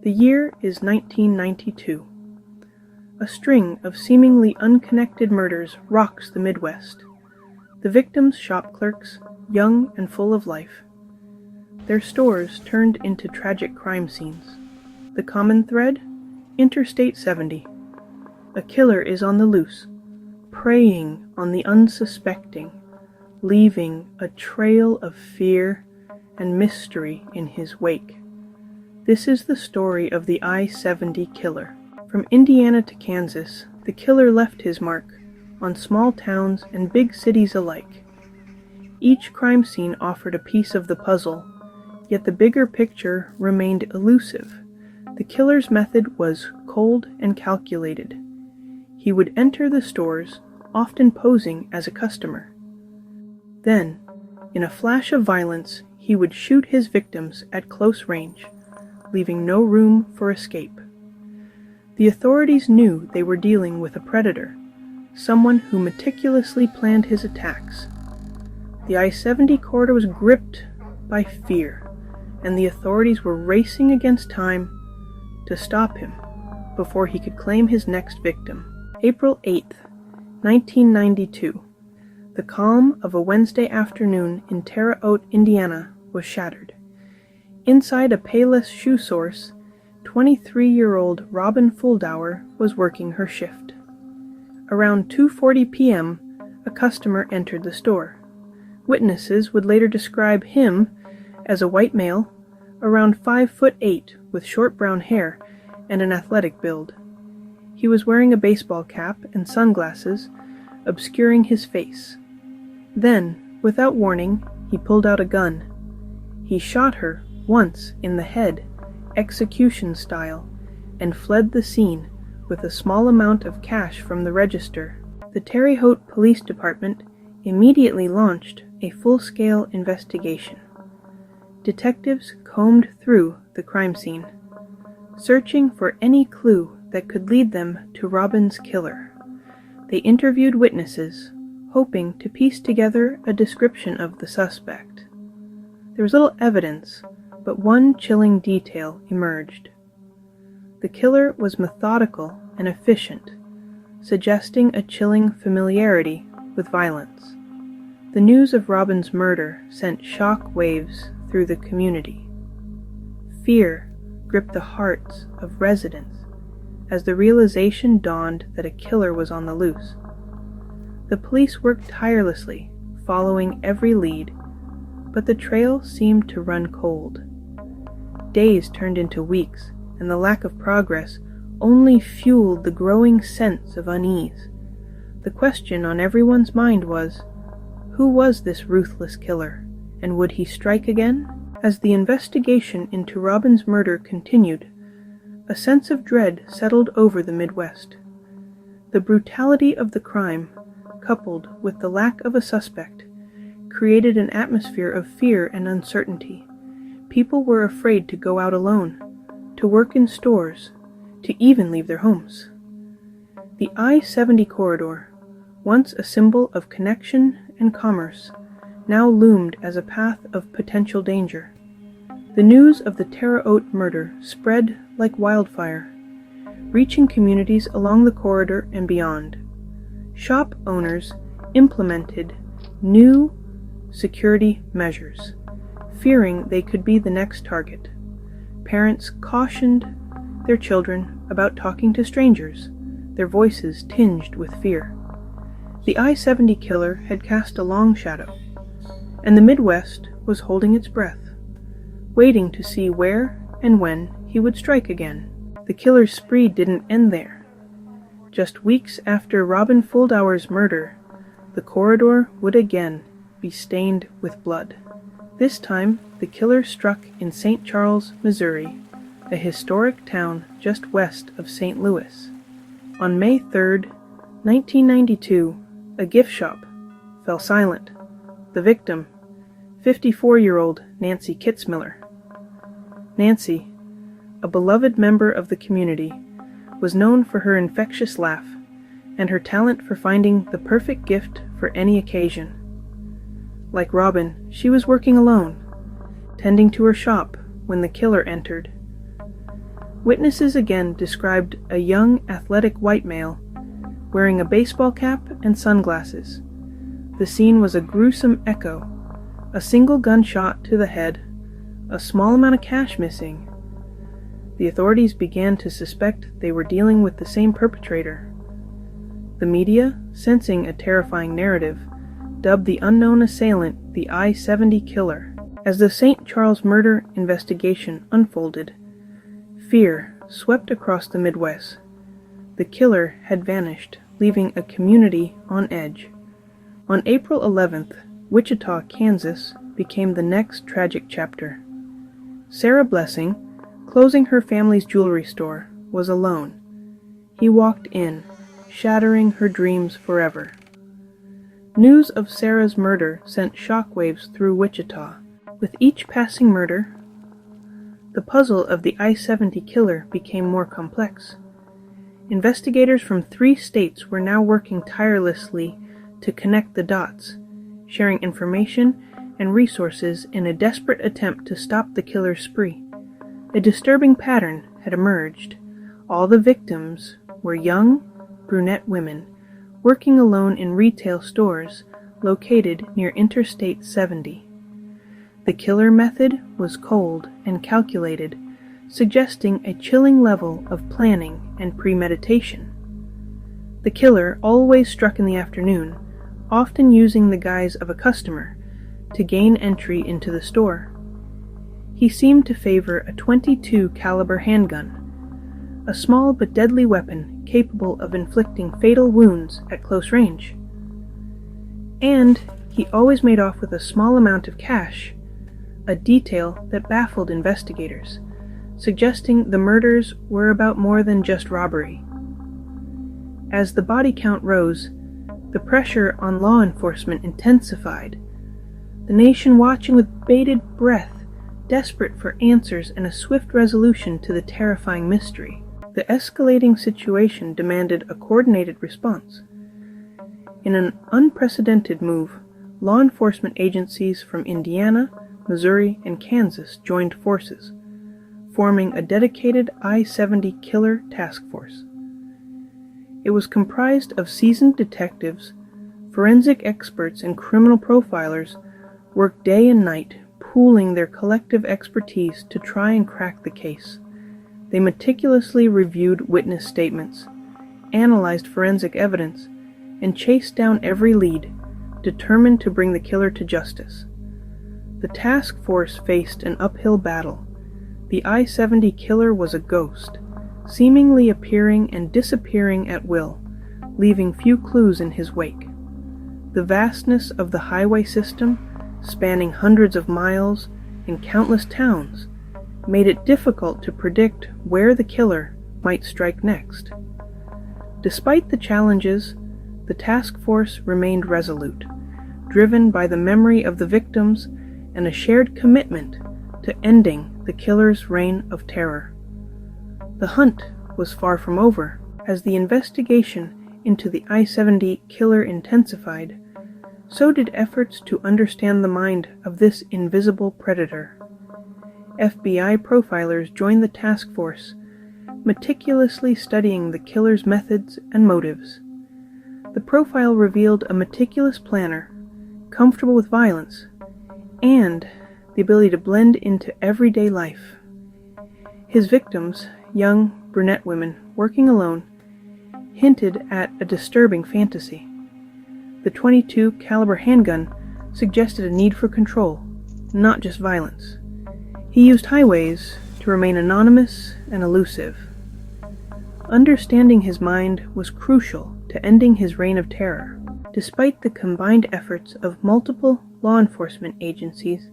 The year is 1992. A string of seemingly unconnected murders rocks the Midwest. The victims shop clerks, young and full of life. Their stores turned into tragic crime scenes. The common thread? Interstate 70. A killer is on the loose, preying on the unsuspecting, leaving a trail of fear and mystery in his wake. This is the story of the I-70 killer. From Indiana to Kansas, the killer left his mark on small towns and big cities alike. Each crime scene offered a piece of the puzzle, yet the bigger picture remained elusive. The killer's method was cold and calculated. He would enter the stores, often posing as a customer. Then, in a flash of violence, he would shoot his victims at close range, leaving no room for escape. The authorities knew they were dealing with a predator, someone who meticulously planned his attacks. The I-70 corridor was gripped by fear, and the authorities were racing against time to stop him before he could claim his next victim. April 8th, 1992. The calm of a Wednesday afternoon in Terre Haute, Indiana, was shattered. Inside a Payless shoe source, 23-year-old Robin Fuldauer was working her shift. Around 2:40 p.m., a customer entered the store. Witnesses would later describe him as a white male, around 5'8", with short brown hair and an athletic build. He was wearing a baseball cap and sunglasses, obscuring his face. Then, without warning, he pulled out a gun. He shot her once in the head, execution style, and fled the scene with a small amount of cash from the register. The Terre Haute Police Department immediately launched a full-scale investigation. Detectives combed through the crime scene, searching for any clue that could lead them to Robin's killer. They interviewed witnesses, hoping to piece together a description of the suspect. There was little evidence, but one chilling detail emerged. The killer was methodical and efficient, suggesting a chilling familiarity with violence. The news of Robin's murder sent shock waves through the community. Fear gripped the hearts of residents as the realization dawned that a killer was on the loose. The police worked tirelessly, following every lead, but the trail seemed to run cold. Days turned into weeks, and the lack of progress only fueled the growing sense of unease. The question on everyone's mind was, who was this ruthless killer, and would he strike again? As the investigation into Robin's murder continued, a sense of dread settled over the Midwest. The brutality of the crime, coupled with the lack of a suspect, created an atmosphere of fear and uncertainty. People were afraid to go out alone, to work in stores, to even leave their homes. The I-70 corridor, once a symbol of connection and commerce, now loomed as a path of potential danger. The news of the Terre Haute murder spread like wildfire, reaching communities along the corridor and beyond. Shop owners implemented new security measures, fearing they could be the next target. Parents cautioned their children about talking to strangers, their voices tinged with fear. The I-70 killer had cast a long shadow, and the Midwest was holding its breath, waiting to see where and when he would strike again. The killer's spree didn't end there. Just weeks after Robin Fuldauer's murder, the corridor would again be stained with blood. This time, the killer struck in St. Charles, Missouri, a historic town just west of St. Louis. On May 3rd, 1992, a gift shop fell silent. The victim, 54-year-old Nancy Kitzmiller. Nancy, a beloved member of the community, was known for her infectious laugh and her talent for finding the perfect gift for any occasion. Like Robin, she was working alone, tending to her shop when the killer entered. Witnesses again described a young, athletic white male wearing a baseball cap and sunglasses. The scene was a gruesome echo. A single gunshot to the head, a small amount of cash missing. The authorities began to suspect they were dealing with the same perpetrator. The media, sensing a terrifying narrative, dubbed the unknown assailant the I-70 killer. As the St. Charles murder investigation unfolded, fear swept across the Midwest. The killer had vanished, leaving a community on edge. On April 11th, Wichita, Kansas, became the next tragic chapter. Sarah Blessing, closing her family's jewelry store, was alone. He walked in, shattering her dreams forever. News of Sarah's murder sent shockwaves through Wichita. With each passing murder, the puzzle of the I-70 killer became more complex. Investigators from 3 states were now working tirelessly to connect the dots, sharing information and resources in a desperate attempt to stop the killer's spree. A disturbing pattern had emerged. All the victims were young, brunette women, working alone in retail stores located near Interstate 70. The killer method was cold and calculated, suggesting a chilling level of planning and premeditation. The killer always struck in the afternoon, often using the guise of a customer to gain entry into the store. He seemed to favor a .22 caliber handgun, a small but deadly weapon capable of inflicting fatal wounds at close range. And he always made off with a small amount of cash, a detail that baffled investigators, suggesting the murders were about more than just robbery. As the body count rose, the pressure on law enforcement intensified, the nation watching with bated breath, desperate for answers and a swift resolution to the terrifying mystery. The escalating situation demanded a coordinated response. In an unprecedented move, law enforcement agencies from Indiana, Missouri, and Kansas joined forces, forming a dedicated I-70 killer task force. It was comprised of seasoned detectives, forensic experts, and criminal profilers worked day and night, pooling their collective expertise to try and crack the case. They meticulously reviewed witness statements, analyzed forensic evidence, and chased down every lead, determined to bring the killer to justice. The task force faced an uphill battle. The I-70 killer was a ghost, seemingly appearing and disappearing at will, leaving few clues in his wake. The vastness of the highway system, spanning hundreds of miles and countless towns, made it difficult to predict where the killer might strike next. Despite the challenges, the task force remained resolute, driven by the memory of the victims and a shared commitment to ending the killer's reign of terror. The hunt was far from over. As the investigation into the I-70 killer intensified, so did efforts to understand the mind of this invisible predator. FBI profilers joined the task force, meticulously studying the killer's methods and motives. The profile revealed a meticulous planner, comfortable with violence, and the ability to blend into everyday life. His victims, young brunette women working alone, hinted at a disturbing fantasy. The .22 caliber handgun suggested a need for control, not just violence. He used highways to remain anonymous and elusive. Understanding his mind was crucial to ending his reign of terror. Despite the combined efforts of multiple law enforcement agencies,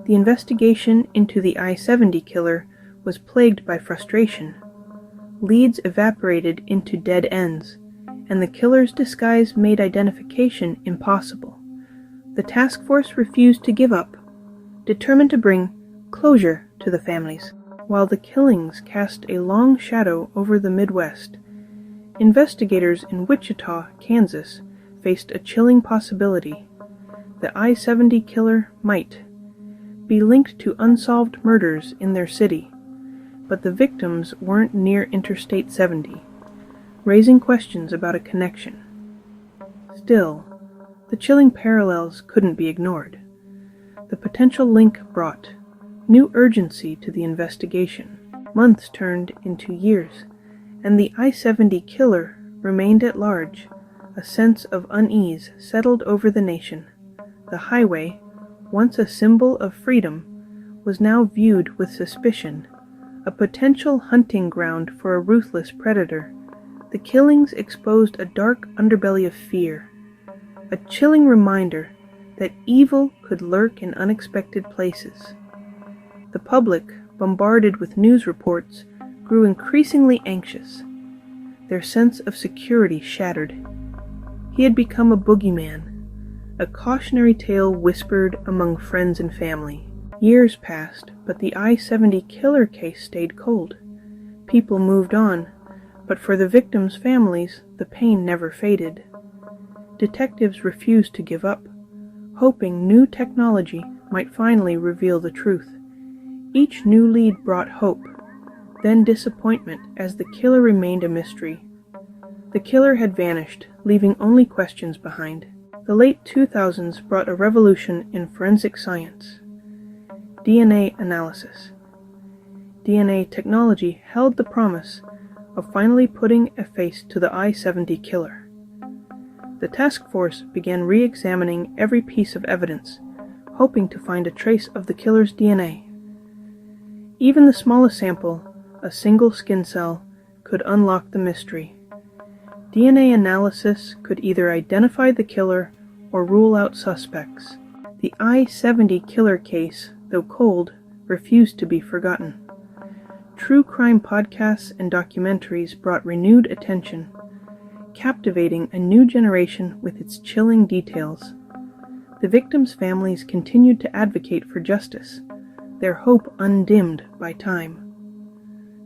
the investigation into the I-70 killer was plagued by frustration. Leads evaporated into dead ends, and the killer's disguise made identification impossible. The task force refused to give up, determined to bring closure to the families. While the killings cast a long shadow over the Midwest, investigators in Wichita, Kansas, faced a chilling possibility. The I-70 killer might be linked to unsolved murders in their city, but the victims weren't near Interstate 70, raising questions about a connection. Still, the chilling parallels couldn't be ignored. The potential link brought new urgency to the investigation. Months turned into years, and the I-70 killer remained at large. A sense of unease settled over the nation. The highway, once a symbol of freedom, was now viewed with suspicion, a potential hunting ground for a ruthless predator. The killings exposed a dark underbelly of fear, a chilling reminder that evil could lurk in unexpected places. The public, bombarded with news reports, grew increasingly anxious, their sense of security shattered. He had become a boogeyman, a cautionary tale whispered among friends and family. Years passed, but the I-70 killer case stayed cold. People moved on, but for the victims' families, the pain never faded. Detectives refused to give up, hoping new technology might finally reveal the truth. Each new lead brought hope, then disappointment as the killer remained a mystery. The killer had vanished, leaving only questions behind. The late 2000s brought a revolution in forensic science. DNA analysis. DNA technology held the promise of finally putting a face to the I-70 killer. The task force began re-examining every piece of evidence, hoping to find a trace of the killer's DNA. Even the smallest sample, a single skin cell, could unlock the mystery. DNA analysis could either identify the killer or rule out suspects. The I-70 killer case, though cold, refused to be forgotten. True crime podcasts and documentaries brought renewed attention, captivating a new generation with its chilling details. The victims' families continued to advocate for justice, their hope undimmed by time.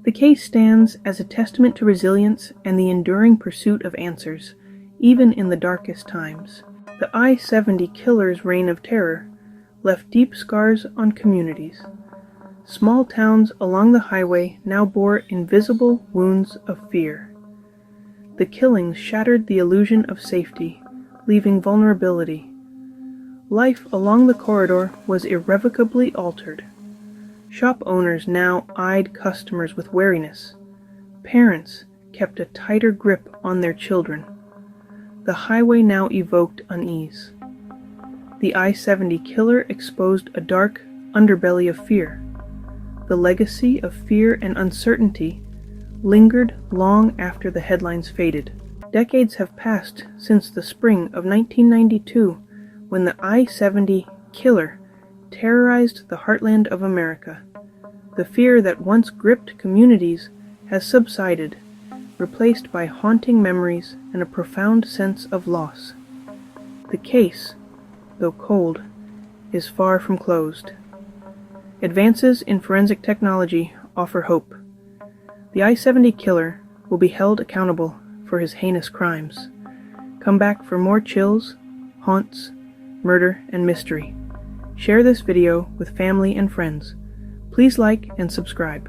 The case stands as a testament to resilience and the enduring pursuit of answers, even in the darkest times. The I-70 killer's reign of terror left deep scars on communities. Small towns along the highway now bore invisible wounds of fear. The killings shattered the illusion of safety, leaving vulnerability. Life along the corridor was irrevocably altered. Shop owners now eyed customers with wariness. Parents kept a tighter grip on their children. The highway now evoked unease. The I-70 killer exposed a dark underbelly of fear. The legacy of fear and uncertainty lingered long after the headlines faded. Decades have passed since the spring of 1992, when the I-70 killer terrorized the heartland of America. The fear that once gripped communities has subsided, replaced by haunting memories and a profound sense of loss. The case, though cold, is far from closed. Advances in forensic technology offer hope. The I-70 killer will be held accountable for his heinous crimes. Come back for more chills, haunts, murder, and mystery. Share this video with family and friends. Please like and subscribe.